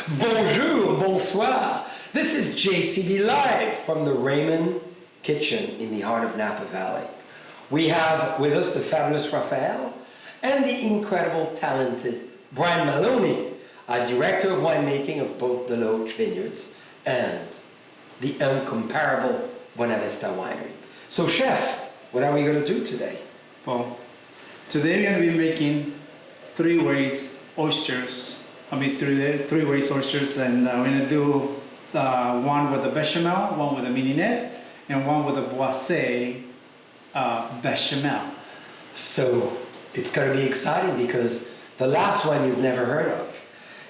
Bonjour, bonsoir. This is JCB live from the Raymond Kitchen in the heart of Napa Valley. We have with us the fabulous Rafael and the incredible, talented Brian Maloney, a director of winemaking of both the Loach Vineyards and the incomparable Buena Vista Winery. So, chef, what are we going to do today? Well, today we're going to be making three ways oysters. Three ways oysters, and we're going to do one with the bechamel, one with the mignonette, and one with the Boisset bechamel. So it's going to be exciting because the last one you've never heard of.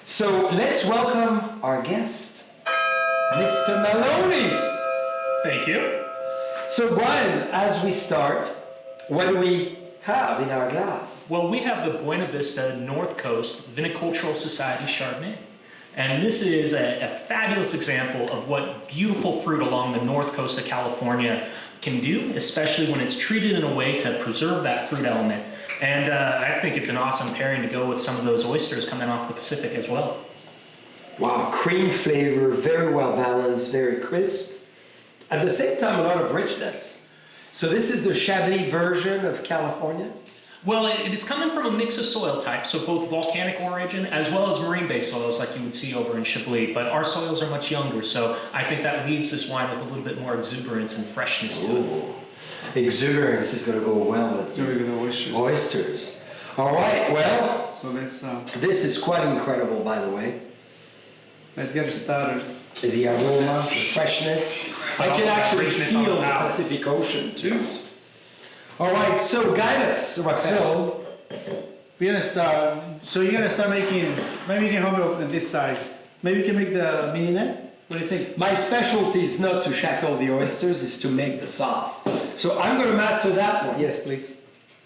So let's welcome our guest, Mr. Maloney. Thank you. So Brian, as we start, what do we have in our glass? Well, we have the Buena Vista North Coast Vinicultural Society Chardonnay. And this is a fabulous example of what beautiful fruit along the north coast of California can do, especially when it's treated in a way to preserve that fruit element. And I think it's an awesome pairing to go with some of those oysters coming off the Pacific as well. Wow, cream flavor, very well balanced, very crisp. At the same time, a lot of richness. So this is the Chablis version of California? Well, it is coming from a mix of soil types, so both volcanic origin as well as marine-based soils like you would see over in Chablis, but our soils are much younger, so I think that leaves this wine with a little bit more exuberance and freshness to it. Exuberance is going to go well with oysters. Oysters. All right, well, So let's this is quite incredible, by the way. get it started. The aroma, the freshness. I can actually feel the Pacific Ocean too. Yes. All right, so guide us, Rafael. So we're gonna start. So you're gonna start making. Maybe you can help me on this side. Maybe you can make the mignonette. What do you think? My specialty is not to shackle the oysters, is to make the sauce. So I'm going to master that one. Yes, please.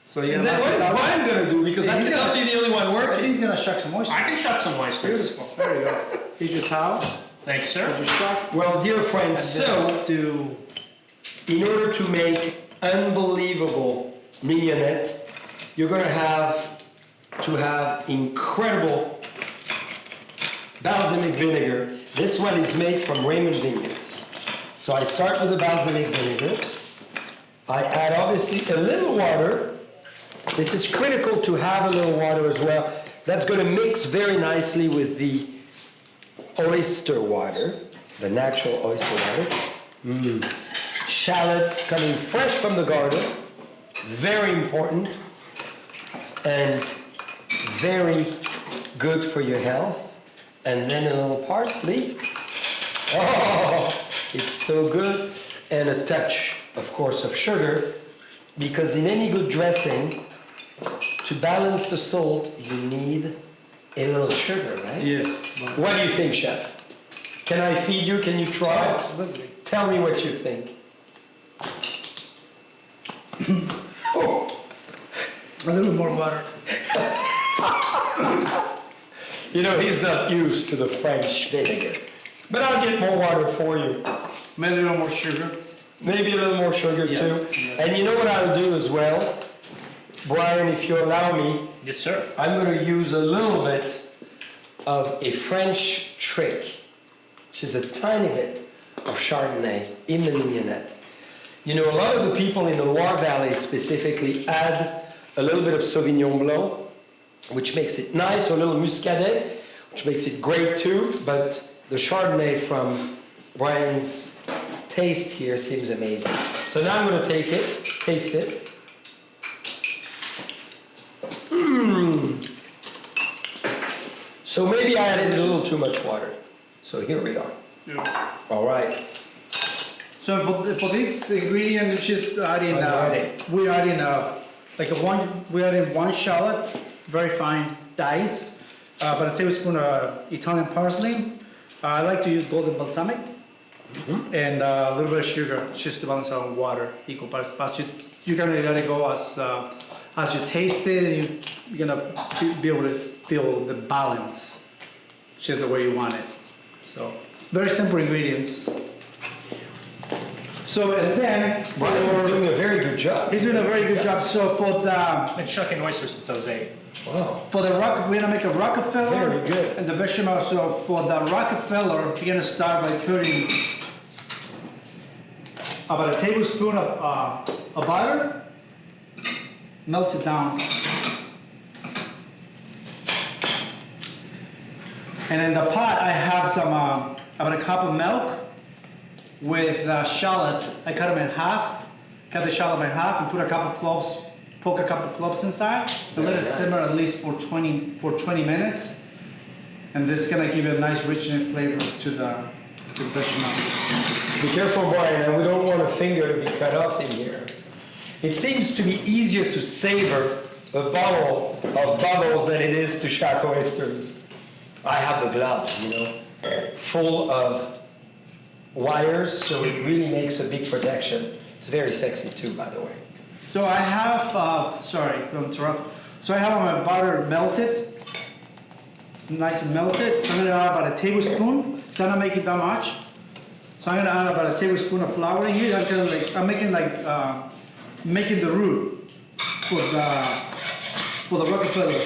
So you're And gonna then what is master that Brian going to do? Because I He's cannot gonna- be the only one one. working. He's gonna shuck some oysters. I can shuck some oysters. Beautiful. There you go. Here's your towel. Thanks, sir. Here's your shuck. Well, dear friends, so to in order to make unbelievable mignonette, you're going to have incredible balsamic vinegar. This one is made from Raymond Vineyards. So I start with the balsamic vinegar. I add obviously a little water. This is critical to have a little water as well. That's going to mix very nicely with the oyster water, the natural oyster water. Shallots coming fresh from the garden, very important and very good for your health. And then a little parsley. Oh, it's so good. And a touch, of course, of sugar, because in any good dressing, to balance the salt, you need a little sugar, right? yes. What do you think, chef? Can I feed you? Can you try? Absolutely. Tell me what you think. Oh. A little more water. You know, he's not used to the French vinegar. But I'll get more water for you. Maybe a little more sugar. Maybe a little more sugar too. Yeah. And you know what I'll do as well? Brian, if you allow me, Yes, sir. I'm going to use a little bit of a French trick, which is a tiny bit of Chardonnay in the mignonette. You know, a lot of the people in the Loire Valley specifically add a little bit of Sauvignon Blanc, which makes it nice, or a little Muscadet, which makes it great too, but the Chardonnay from Brian's taste here seems amazing. So now I'm going to take it, taste it. So maybe I added a little too much water. So here we are. Yeah. All right. So for this ingredient, which is adding, we're adding we're adding one shallot, very fine dice, about a tablespoon of Italian parsley. I like to use golden balsamic, and a little bit of sugar, just to balance out water, equal parts. But you're gonna let it go as you taste it. You're gonna be able to feel the balance, just the way you want it. So very simple ingredients. So, and then, Brian's doing a very good job. he's doing a very good job. So for the, Been shucking oysters since '08. Wow. for the we're gonna make a Rockefeller. Very good. And the bechamel. So for the Rockefeller, you're gonna start by putting about a tablespoon of butter, melt it down. And in the pot, I have some about a cup of milk with shallot. I cut them in half, cut the shallot in half, and put a couple cloves, poke a couple cloves inside, and let it simmer at least for 20 minutes. And this is gonna give it a nice richness flavor to the bechamel. Be careful, Brian, we don't want a finger to be cut off in here. It seems to be easier to savor a bottle of bubbles than it is to shuck oysters. I have the gloves, full of wires, so it really makes a big protection. It's very sexy too, by the way. So I have, sorry to interrupt. So I have my butter melted. It's nice and melted. So I'm gonna add about a tablespoon. So I'm not making that much. So I'm gonna add about a tablespoon of flour in here. I'm making making the roux for the Rockefeller.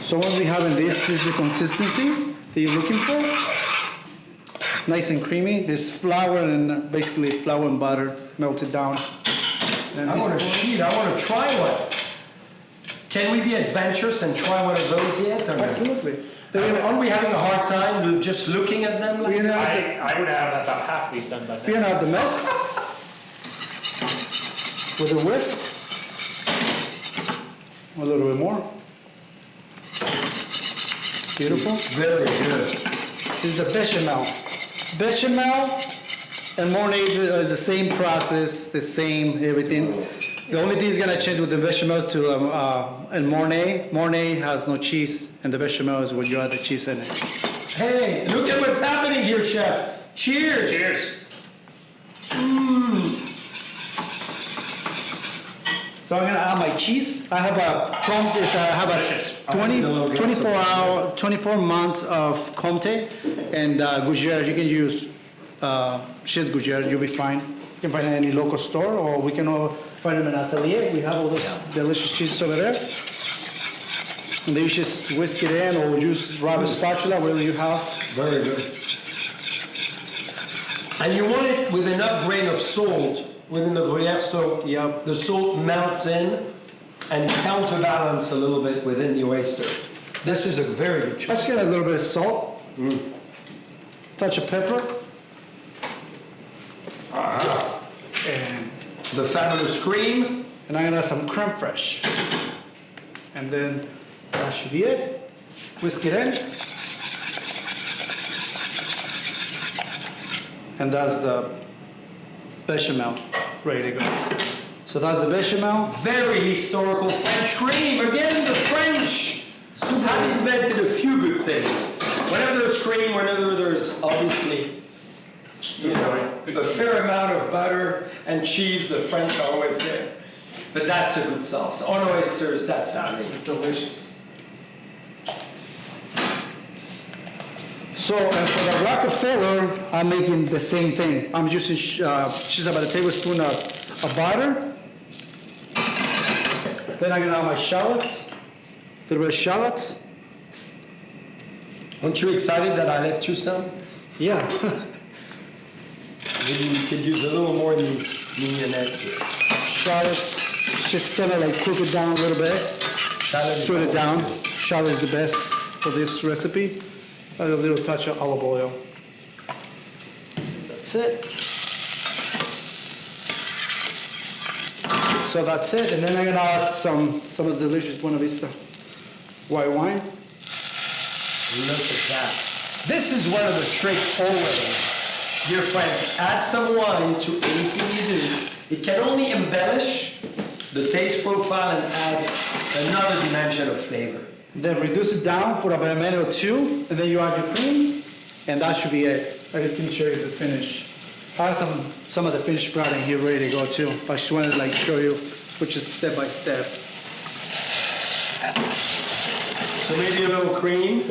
So once we have this is the consistency that you're looking for. Nice and creamy. It's flour and basically flour and butter melted down. And I want to cheat, I want to try one. Can we be adventurous and try one of those yet? Or no? Absolutely. Aren't we having a hard time just looking at them? We're gonna have I would have about half these done by we're now. gonna have the milk with a whisk. A little bit more. Beautiful. Very good. This is the bechamel. Bechamel and Mornay is the same process, the same everything. The only thing is gonna change with the bechamel to and Mornay. Mornay has no cheese, and the bechamel is when you add the cheese in it. Hey, look at what's happening here, chef. Cheers. Cheers. So I'm gonna add my cheese. I have Delicious. 24 months of Comté and Gougère. You can use cheese Gougère, you'll be fine. You can find it in any local store, or we can all find them in Atelier. We have all those delicious cheeses over there. And then you just whisk it in, or use rubber spatula, whatever you have. Very good. And you want it with enough grain of salt within the Gruyere, so Yep. the salt melts in and counterbalance a little bit within the oyster. This is a very good Let's choice. get a little bit of salt, touch of pepper, and The fabulous cream. I'm gonna add some creme fraiche. And then that should be it. Whisk it in. And that's the bechamel ready to go. So that's the bechamel. Very historical French cream. Again, the French have invented a few good things. Whenever there's cream, whenever there's obviously, a fair amount of butter and cheese, the French are always there. But that's a good sauce. On oysters, that's amazing. Delicious. So for the Rockefeller, I'm making the same thing. I'm using just about a tablespoon of butter. Then I'm gonna add my shallots, a little bit of shallots. Aren't you excited that I left you some? Yeah. Maybe you could use a little more mignonette here. Shallots, just kind of like cook it down a little bit. Stir it down. Shallot is the best for this recipe. Add a little touch of olive oil. That's it. So that's it, and then I'm gonna add some of the delicious Buena Vista white wine. Look at that. This is one of the tricks always. Dear friends, add some wine to anything you do. It can only embellish the taste profile and add another dimension of flavor. Then reduce it down for about a minute or two, and then you add your cream, and that should be it. I can show you the finish. I have some of the finished product here ready to go too. I just wanted to like show you, which is step by step. So maybe a little cream.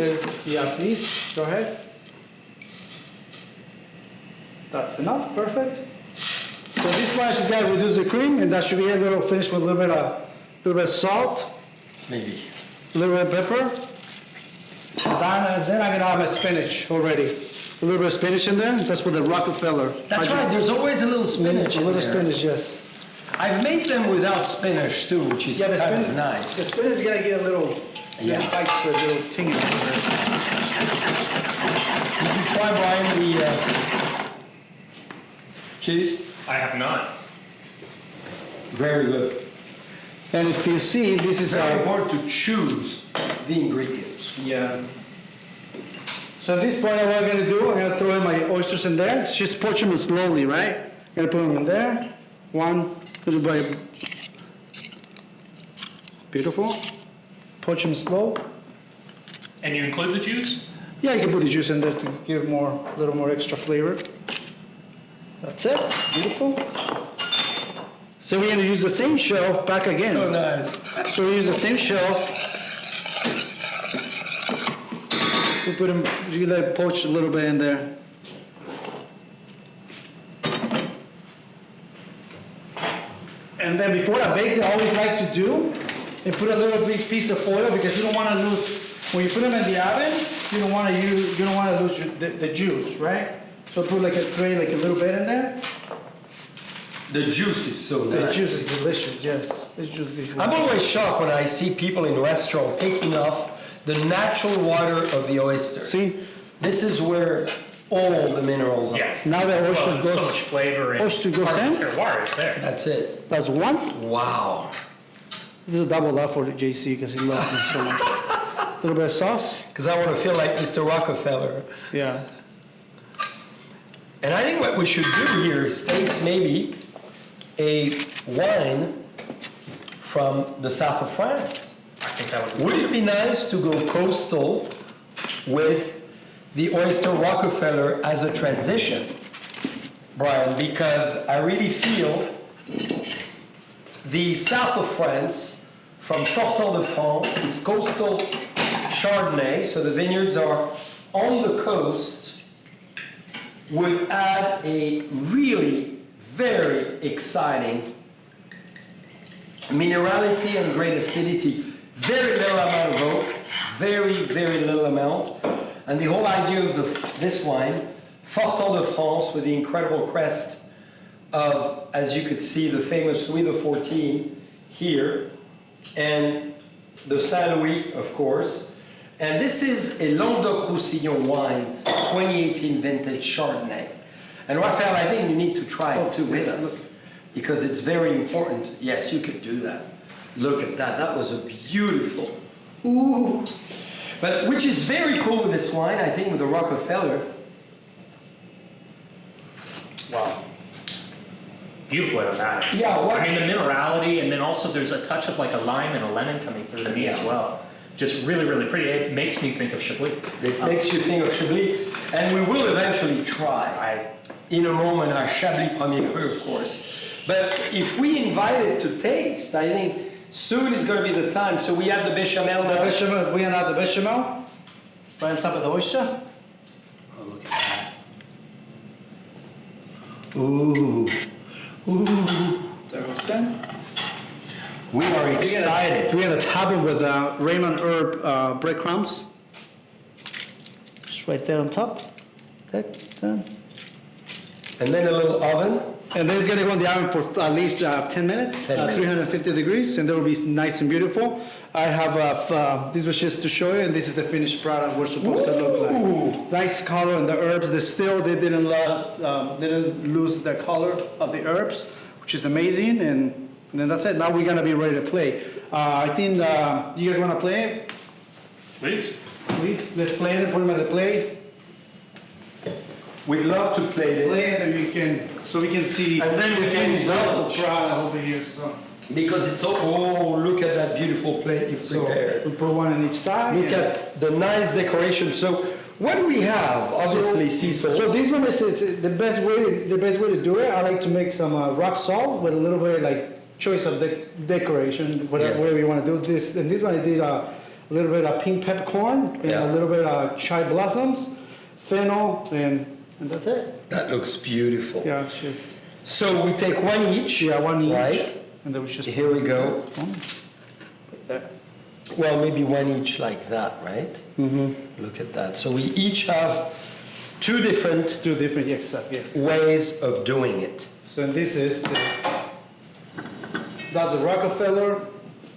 Yeah, please, go ahead. That's enough, perfect. So this one is got to reduce the cream, and that should be a little finished with a little bit of salt, Maybe. a little bit of pepper. Then I'm gonna have my spinach already. A little bit of spinach in there. That's for the Rockefeller. That's right, there's always a little spinach A in little there. spinach, yes. I've made them without spinach too, which is Yeah, the kind spinach. of The nice. spinach is gonna get a little bites with a little ting in it. Did you try, Brian, the cheese? I have not. Very good. And if you see, this is It's very our important to choose the ingredients. yeah. So at this point, what I'm gonna do, I'm gonna throw in my oysters in there. Just poach them slowly, right? I'm gonna put them in there. One little bit. Beautiful. Poach them slow. And you include the juice? Yeah, you can put the juice in there to give a little more extra flavor. That's it. Beautiful. So we're gonna use the same shell back again. So nice. So we use the same shell. We put them, you let it poach a little bit in there. And then before I bake, I always like to do, and put a little big piece of foil because you don't want to lose, when you put them in the oven, you don't want to lose the juice, right? So put like a little bit in there. The juice is so nice. The juice is delicious, yes. This juice is I'm always shocked when I see people in restaurants taking off the natural water of the oyster. See, This is where all the minerals are. Yeah. now the oysters Well, goes, so much flavor and oyster goes part of in? the terroir is there. That's it. that's one. Wow. This is a double up for JC because he loves them so much. A little bit of sauce. Because I want to feel like Mr. Rockefeller. Yeah. And I think what we should do here is taste maybe a wine from the south of France. I think that would be Would it be nice to go coastal with the Oyster Rockefeller as a transition, Brian? Because I really feel the south of France, from Fortant de France, is coastal Chardonnay, so the vineyards are on the coast, would add a really very exciting minerality and great acidity. Very little amount of oak, very, very little amount. And the whole idea of this wine, Fortant de France, with the incredible crest of, as you could see, the famous Louis XIV here, and the Saint Louis, of course. And this is a Languedoc-Roussillon wine, 2018 vintage Chardonnay. And Rafael, I think you need to try it too with us, because it's very important. Yes, you could do that. Look at that, that was a beautiful, ooh. But which is very cool with this wine, I think with the Rockefeller. Wow. Beautiful aromatics. Yeah, what- I mean, the minerality, and then also there's a touch of like a lime and a lemon coming through to me as well. Just really, really pretty. It makes me think of Chablis. It makes you think of Chablis, and we will eventually try, in a moment, our Chablis Premier Cru, of course. But if we invite it to taste, I think soon is going to be the time. So we add the bechamel The now. bechamel, we're gonna add the bechamel right on top of the oyster. Oh, look at that. Ooh, ooh. There goes in. We are excited. We're gonna top it with Raymond herb breadcrumbs. Just right there on top. Okay, done. And then a little oven. And then it's gonna go in the oven for at least 10 minutes, 10 minutes. 350 degrees, and that will be nice and beautiful. I have, this was just to show you, and this is the finished product we're supposed to look Ooh. like. Nice color, and the herbs, they didn't lose the color of the herbs, which is amazing, and then that's it. Now we're gonna be ready to play. I think, you guys wanna play it? Please. Please, let's play it, put them on the plate. We'd love to play this. Play it, and so we can see. And then we the can finished indulge. product over here, so. Because it's so, oh, look at that beautiful plate you've So prepared. we put one on each side. Look and- at the nice decoration. So what do we have? Obviously, sea salt. So this one is the best way. The best way to do it. I like to make some rock salt with a little bit like choice of decoration, whatever, Yes. whatever you want to do. This and this one I did a little bit of pink peppercorn and Yeah. a little bit of chai blossoms, fennel, and that's it. That looks beautiful. Yeah, it's just So we take one each. one each, Right. and then we just Here we go. Like that. Well, maybe one each like that, right? Mm-hmm. Look at that. So we each have two different Two different, yes. ways of doing it. So this is that's the Rockefeller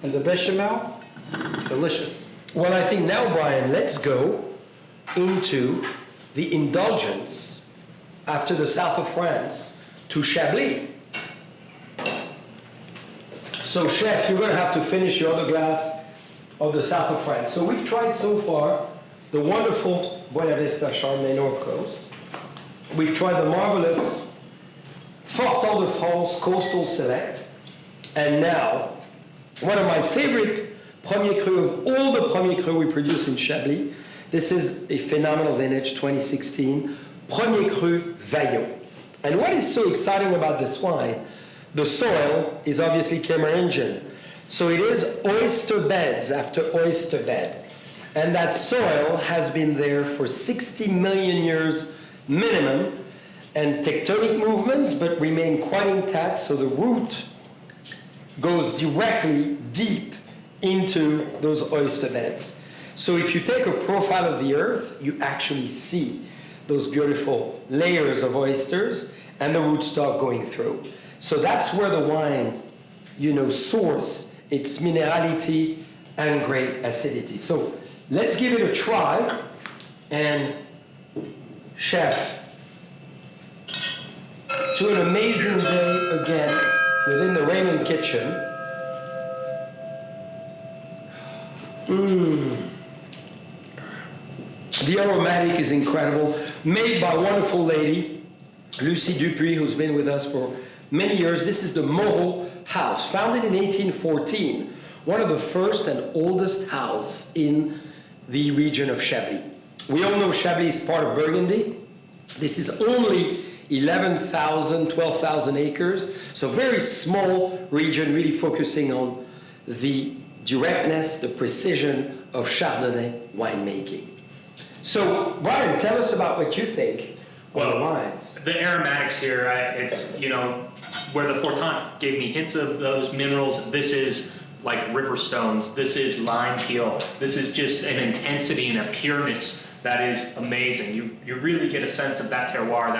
and the bechamel. Delicious. Well, I think now, Brian, let's go into the indulgence after the south of France to Chablis. So, chef, you're going to have to finish your other glass of the south of France. So we've tried so far the wonderful Buena Vista Chardonnay North Coast. We've tried the marvelous Fortant de France Coastal Select. And now, one of my favorite Premier Cru of all the Premier Cru we produce in Chablis. This is a phenomenal vintage, 2016, Premier Cru Vaillot. And what is so exciting about this wine, the soil is obviously Cameroonian. So it is oyster beds after oyster bed. And that soil has been there for 60 million years minimum, and tectonic movements, but remain quite intact, so the root goes directly deep into those oyster beds. So if you take a profile of the earth, you actually see those beautiful layers of oysters and the rootstock going through. So that's where the wine, source its minerality and great acidity. So let's give it a try. And chef, to an amazing day again within the Raymond kitchen. The aromatic is incredible, made by a wonderful lady, Lucie Dupuis, who's been with us for many years. This is the Moreau House, founded in 1814, one of the first and oldest houses in the region of Chablis. We all know Chablis is part of Burgundy. This is only 11,000, 12,000 acres, so very small region, really focusing on the directness, the precision of Chardonnay winemaking. So, Brian, tell us about what you think of the wines. The aromatics here, it's, where the Fortant gave me hints of those minerals. This is like river stones. This is lime peel. This is just an intensity and a pureness that is amazing. You really get a sense of that terroir,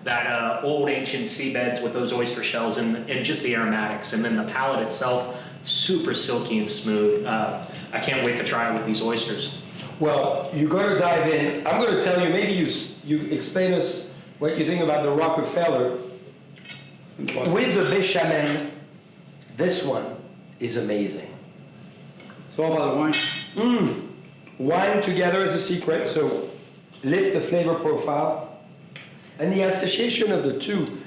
that old ancient seabeds with those oyster shells and just the aromatics. And then the palate itself, super silky and smooth. I can't wait to try it with these oysters. Well, you're going to dive in. I'm going to tell you, maybe you explain us what you think about the Rockefeller. With the bechamel, this one is amazing. It's all about the wine. Wine together is a secret, so lift the flavor profile. And the association of the two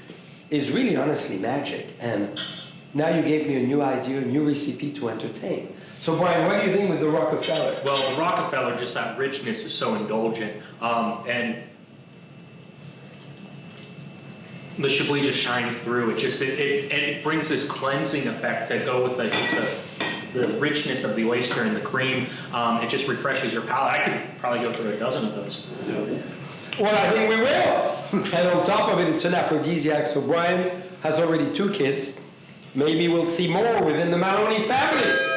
is really honestly magic. And now you gave me a new idea, a new recipe to entertain. So Brian, what do you think with the Rockefeller? Well, the Rockefeller, just that richness is so indulgent. And the Chablis just shines through. It brings this cleansing effect to go with the richness of the oyster and the cream. It just refreshes your palate. I could probably go through a dozen of those. Well, I think we will. And on top of it, it's an aphrodisiac. So Brian has already 2 kids. Maybe we'll see more within the Maloney family.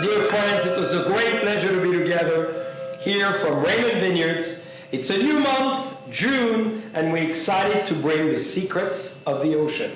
Dear friends, it was a great pleasure to be together here from Raymond Vineyards. It's a new month, June, and we're excited to bring the secrets of the ocean.